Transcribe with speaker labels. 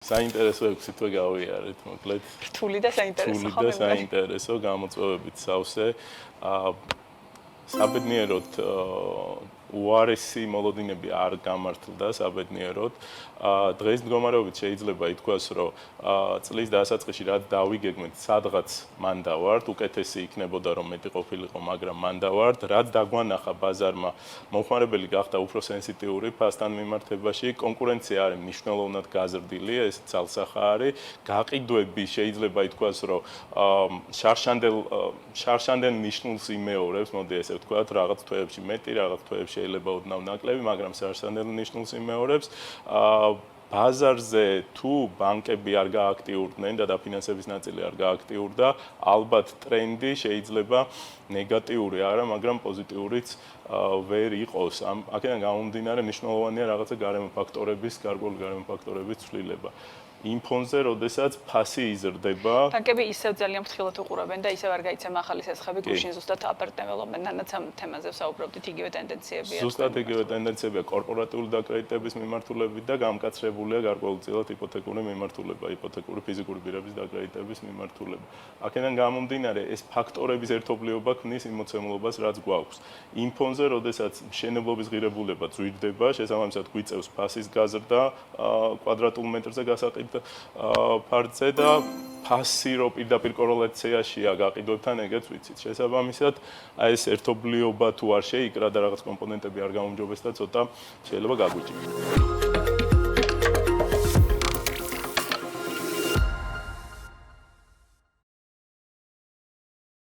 Speaker 1: საინტერესოებში თუ გავიარეთ, მოკლედ.
Speaker 2: რთული და საინტერესო
Speaker 1: ხომ საინტერესო გამოწვევებით სავსე. საბედნიეროდ უარესი მოლოდინები არ გამართლდა საბედნიეროდ. დღეს მდგომარეობით შეიძლება ითქვას, რომ წლის დასაწყისში რაც დავიგეგმეთ, სადღაც მან დავართ, უკეთესი იქნებოდა რომ მეტი ყოფილიყო, მაგრამ მან დავართ, რაც დაგვანახა ბაზარმა, მომხმარებელი გახდა უფრო სენსიტიური ფასთან მიმართებაში, კონკურენცია არის მნიშვნელოვნად გაზრდილი, ეს ძალსახარი, გაყიდვები შეიძლება ითქვას, რომ შარშანდელ ნიშნულს იმეორებს, მოდი ესე ვთქვათ, რაღაც თვეებში მეტი, რაღაც თვეებში შეიძლება ოდნავ ნაკლები, მაგრამ შარშანდელ ნიშნულს იმეორებს. ბაზარზე თუ ბანკები არ გააქტიურდნენ და დაფინანსების ნაწილი არ გააქტიურდა, ალბათ ტრენდი შეიძლება ნეგატიური არა, მაგრამ პოზიტიურიც ვერ იყოს. აქედან გამომდინარე მნიშვნელოვანია რაღაცა გარემო ფაქტორების, გარკვეული გარემო ფაქტორების ცვლილება. იმ ფონზე, როდესაც ფასი იზრდება.
Speaker 2: ბანკები ისევ ძალიან ფრთხილად უყურებენ და ისევ არ გაიცემა ახალი სესხები, გუშინ ზუსტად აპარტნიორობენ, თანაც ამ თემაზე ვსაუბრობდით, იგივე ტენდენციებია.
Speaker 1: ზუსტად იგივე ტენდენციებია კორპორატიული დაკრედიტების მიმართულებით და გამკაცრებულია გარკვეულწილად იპოთეკური მიმართულება, იპოთეკური ფიზიკური პირების დაკრედიტების მიმართულება. აქედან გამომდინარე, ეს ფაქტორების ერთობლიობა ქმნის იმ მოცემულობას, რაც გვაქვს. იმ ფონზე, როდესაც მშენებლობის ღირებულება ძვირდება, შესაბამისად გვიწევს ფასის გაზრდა კვადრატულ მეტრზე გასაყიდ ფარდზე და ფასი რო პირდაპირ კორელაციაშია გაყიდვებთან, ეგეც ვიცით. შესაბამისად, ეს ერთობლიობა თუ არ შეიკრა და რაღაც კომპონენტები არ გაუმჯობესდა, ცოტა შეიძლება გაგვიჭირდეს.